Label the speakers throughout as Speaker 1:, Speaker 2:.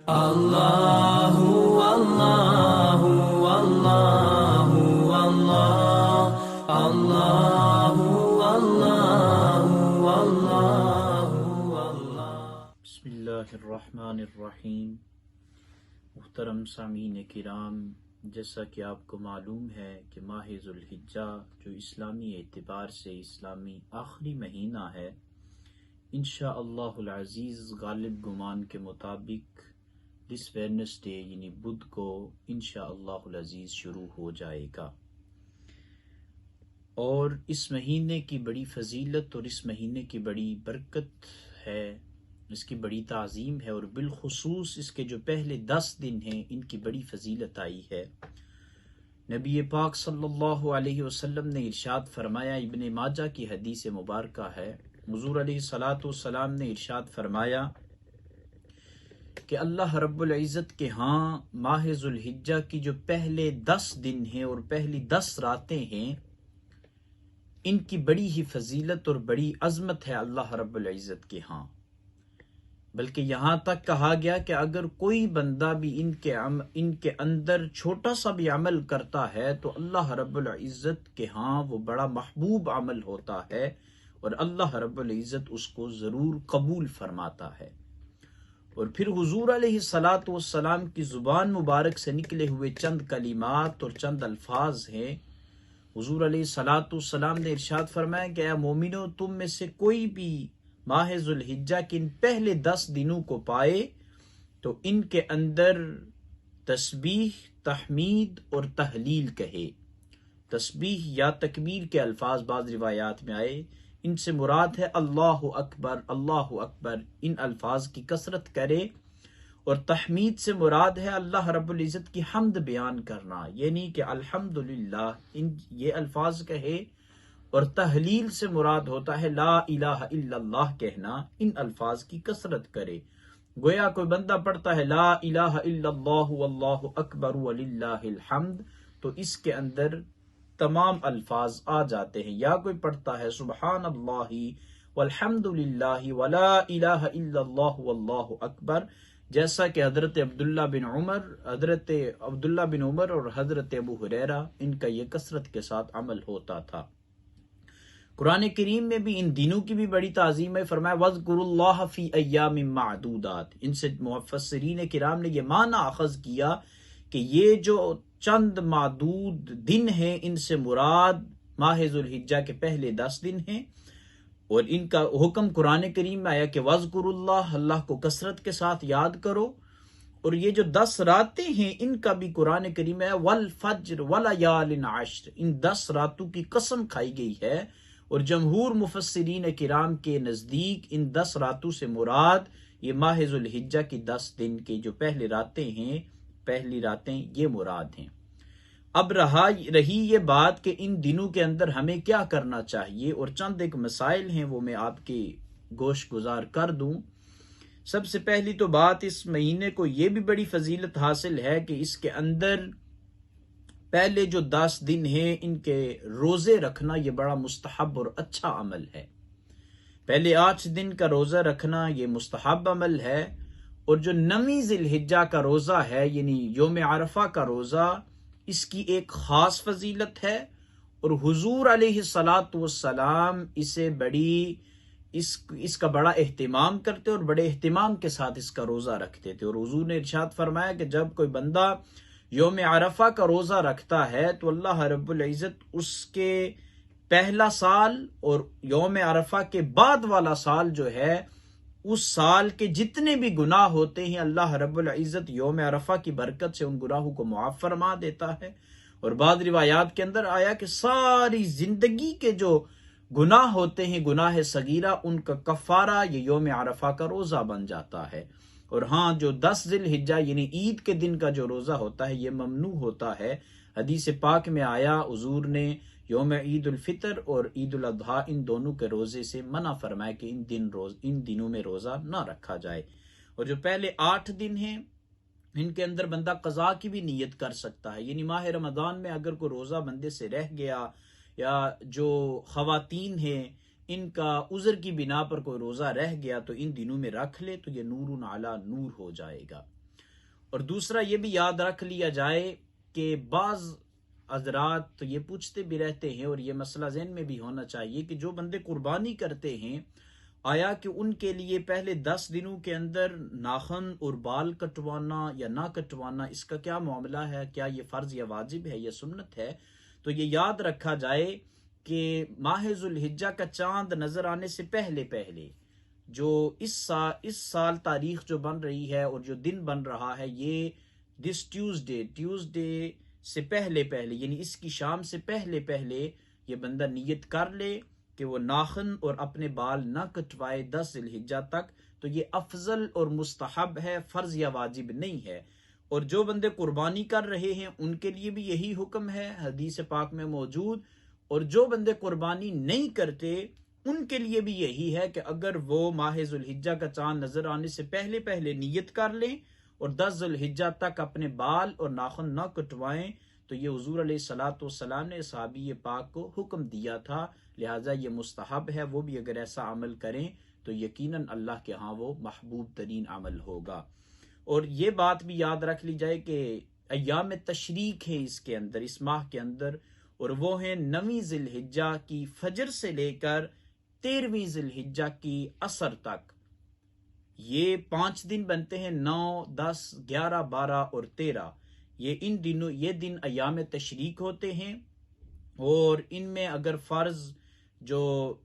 Speaker 1: Allahu Allahu Allahu Allah Allahu Allahu Allahu Allah।
Speaker 2: बिस्मिल्लाहिर्रहमानिर्रहीम। मुहतरम सामीन किराम, जैसा कि आपको मालूम है कि माह ज़ुल्हिज्जा जो इस्लामी एतबार से इस्लामी आखिरी महीना है, इंशाअल्लाहुल अज़ीज़ गालिब गुमान के मुताबिक दिस वेडनेसडे यानी बुध को इंशाअल्लाहुल अज़ीज़ शुरू हो जाएगा। और इस महीने की बड़ी फजीलत और इस महीने की बड़ी बरकत है, इसकी बड़ी ताज़ीम है, और बिलखुसूस इसके जो पहले 10 दिन हैं इनकी बड़ी फजीलत आई है। नबी पाक सल्लल्लाहु अलैहि वसल्लम ने इरशाद फरमाया, इब्ने माजा की हदीस मुबारका है, हुज़ूर अलैहिस्सलातु वस्सलाम ने इरशाद फरमाया कि अल्लाह रब्बुल इज़्ज़त के हाँ माह ज़ुल्हिज्जा की जो पहले 10 दिन हैं और पहली 10 रातें हैं, इनकी बड़ी ही फजीलत और बड़ी अजमत है अल्लाह रब्बुल इज़्ज़त के हाँ। बल्कि यहाँ तक कहा गया कि अगर कोई बंदा भी इनके अंदर छोटा सा भी अमल करता है तो अल्लाह रब्बुल इज़्ज़त के हाँ वो बड़ा महबूब अमल होता है और अल्लाह रब्बुल इज़्ज़त उसको ज़रूर कबूल फरमाता है। और फिर हुजूर अलैहिस्सलातु वस्सलाम की ज़ुबान मुबारक से निकले हुए चंद कलिमात और चंद अल्फाज हैं। हुजूर अलैहिस्सलातु वस्सलाम ने इरशाद फरमाया कि ऐ मोमिनो, तुम में से कोई भी माह ज़ुल्हिज्जा के इन पहले 10 दिनों को पाए तो इनके अंदर तस्बीह, तहमीद और तहलील कहे। तस्बीह या तकबीर के अल्फाज बाज़ रिवायात में आए, इनसे मुराद है अल्लाहु अकबर, अल्लाहु अकबर। इन अल्फाज की कसरत करे। और तहमीद से मुराद है अल्लाह रब्बुल इज़्ज़त की हम्द बयान करना, यानी कि अल्हम्दुलिल्लाह, इन ये अल्फाज कहे। और तहलील से मुराद होता है ला इलाहा इल्लल्लाह कहना। इन अल्फाज की कसरत करे। गोया कोई बंदा पढ़ता है ला इलाहा इल्लल्लाह वल्लाहु अकबर वलिल्लाहिल हम्द, तो इसके अंदर तमाम अल्फाज आ जाते हैं। या कोई पढ़ता है सुबहान अल्लाहि वल्हम्दुलिल्लाहि वला इलाहा इल्लल्लाह वल्लाहु अकबर, जैसा कि हजरत अब्दुल्ला बिन उमर और हजरत अबू हुरैरा, इनका ये कसरत के साथ अमल होता था। कुरान करीम में भी इन दिनों की भी बड़ी ताज़ीम है। फरमाया वज़कुरुल्लाह फी अय्यामिन मादूदात। इनसे मुफस्सिरीन किराम ने ये माना अखज़ किया कि ये जो चंद मादूद दिन हैं, इनसे मुराद माह ज़ुल्हिज्जा के पहले 10 दिन हैं। और इनका हुक्म कुरान करीम में आया कि वज़कुरुल्लाह, अल्लाह को कसरत के साथ याद करो। और ये जो 10 रातें हैं इनका भी कुरान करीम में वल फज्र वलयालिन अश्र, इन 10 रातों की कसम खाई गई है। और जमहूर मुफस्सिरीन किराम के नज़दीक इन 10 रातों से मुराद ये माह ज़ुल्हिज्जा की 10 दिन की जो पहली रातें ये मुराद हैं। अब रही ये बात कि इन दिनों के अंदर हमें क्या करना चाहिए, और चंद एक मसाइल हैं वो मैं आपके गोश गुजार कर दूं। सबसे पहली तो बात, इस महीने को ये भी बड़ी फजीलत हासिल है कि इसके अंदर पहले जो 10 दिन हैं इनके रोजे रखना ये बड़ा मुस्तहब और अच्छा अमल है। पहले 8 दिन का रोजा रखना ये मुस्तहब अमल है। और जो 9वीं ज़िलहिज्जा का रोजा है यानी योम अरफा का रोजा, इसकी एक खास फजीलत है। और हुजूर अलैहिस्सलातु वस्सलाम इसका बड़ा एहतिमाम करते और बड़े एहतिमाम के साथ इसका रोजा रखते थे। और हुजूर ने इरशाद फरमाया कि जब कोई बंदा योम अरफा का रोजा रखता है तो अल्लाह रब्बुल इज़्ज़त उसके पहला साल और योम अरफा के बाद वाला साल जो है, उस साल के जितने भी गुनाह होते हैं अल्लाह रब्बुल इज़्ज़त योम अरफा की बरकत से उन गुनाहों को मुआफ़ फरमा देता है। और बाद रिवायात के अंदर आया कि सारी जिंदगी के जो गुनाह होते हैं, गुनाह सगीरा, उनका कफ़ारा ये योम अरफा का रोजा बन जाता है। और हाँ, जो 10 ज़िलहिज्जा यानी ईद के दिन का जो रोजा होता है ये ममनू होता है। हदीस पाक में आया, हुजूर ने योम ईद उल फितर और ईद उल अज़हा इन दोनों के रोजे से मना फरमाया कि इन दिनों में रोजा ना रखा जाए। और जो पहले 8 दिन हैं इनके अंदर बंदा कज़ा की भी नीयत कर सकता है। यानी माह रमज़ान में अगर कोई रोजा बंदे से रह गया, या जो ख़वातीन हैं इनका उज़र की बिना पर कोई रोजा रह गया तो इन दिनों में रख ले तो ये नूरुन अला नूर हो जाएगा। और दूसरा ये भी याद रख लिया जाए कि बाज़ हज़रात तो ये पूछते भी रहते हैं, और ये मसला ज़हन में भी होना चाहिए कि जो बंदे कुर्बानी करते हैं, आया कि उनके लिए पहले 10 दिनों के अंदर नाखन और बाल कटवाना या ना कटवाना, इसका क्या मामला है, क्या ये फ़र्ज या वाजिब है या सुन्नत है। तो ये याद रखा जाए कि माह ज़ुल्हिज्जा का चांद नजर आने से पहले पहले जो इस साल तारीख जो बन रही है और जो दिन बन रहा है, ये दिस ट्यूसडे से पहले पहले, यानी इसकी शाम से पहले पहले ये बंदा नियत कर ले कि वो नाखन और अपने बाल ना कटवाए 10 ज़िलहिज्जा तक। तो ये अफजल और मुस्तहब है, फर्ज या वाजिब नहीं है। और जो बंदे कुर्बानी कर रहे हैं उनके लिए भी यही हुक्म है हदीस पाक में मौजूद, और जो बंदे कुर्बानी नहीं करते उनके लिए भी यही है कि अगर वो माह ज़ुल्हिज्जा का चांद नजर आने से पहले पहले नियत कर लें और 10 ज़ुल्हिज्जा तक अपने बाल और नाखून न कटवाएं, तो ये हुजूर अलैहिस्सलाम ने सहाबी पाक को हुक्म दिया था, लिहाजा ये मुस्तहब है। वो भी अगर ऐसा अमल करें तो यकीनन अल्लाह के यहाँ वो महबूब तरीन अमल होगा। और ये बात भी याद रख ली जाए कि अय्याम तशरीक है इसके अंदर, इस माह के अंदर, और वो है 9वीं ज़िलहिज्जा की फजर से लेकर 13वीं ज़िलहिज्जा की असर तक। ये 5 दिन बनते हैं, 9, 10, 11, 12 और 13। ये दिन अय्याम तशरीक होते हैं, और इनमें अगर फर्ज जो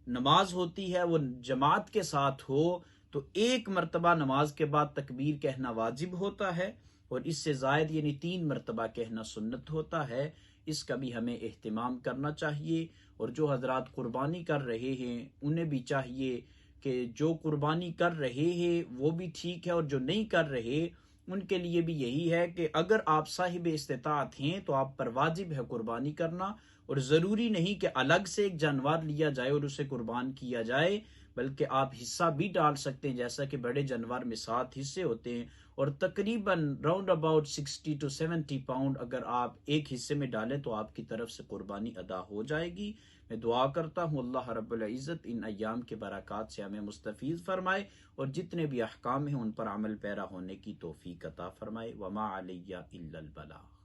Speaker 2: नमाज होती है वो जमात के साथ हो तो एक मरतबा नमाज के बाद तकबीर कहना वाजिब होता है, और इससे जायद यानी 3 मरतबा कहना सुन्नत होता है। इसका भी हमें एहतिमाम करना चाहिए। और जो हजरात कुर्बानी कर रहे हैं उन्हें भी चाहिए कि जो कुर्बानी कर रहे हैं वो भी ठीक है, और जो नहीं कर रहे उनके लिए भी यही है कि अगर आप साहिब इस्तिताअत हैं तो आप पर वाजिब है कुर्बानी करना, और ज़रूरी नहीं कि अलग से एक जानवर लिया जाए और उसे कुर्बान किया जाए, बल्कि आप हिस्सा भी डाल सकते हैं, जैसा कि बड़े जानवर में 7 हिस्से होते हैं, और तकरीबन राउंड अबाउट 60 to 70 पाउंड अगर आप एक हिस्से में डालें तो आपकी तरफ से कुर्बानी अदा हो जाएगी। मैं दुआ करता हूँ अल्लाह रब्बुल इज़्ज़त इन अय्याम के बरक़ात से हमें मुस्तफ़ीज़ फरमाए, और जितने भी अहकाम हैं उन पर अमल पैरा होने की तौफ़ीक़ अता फरमाए। वमा अलैया इल्लल बलाग़।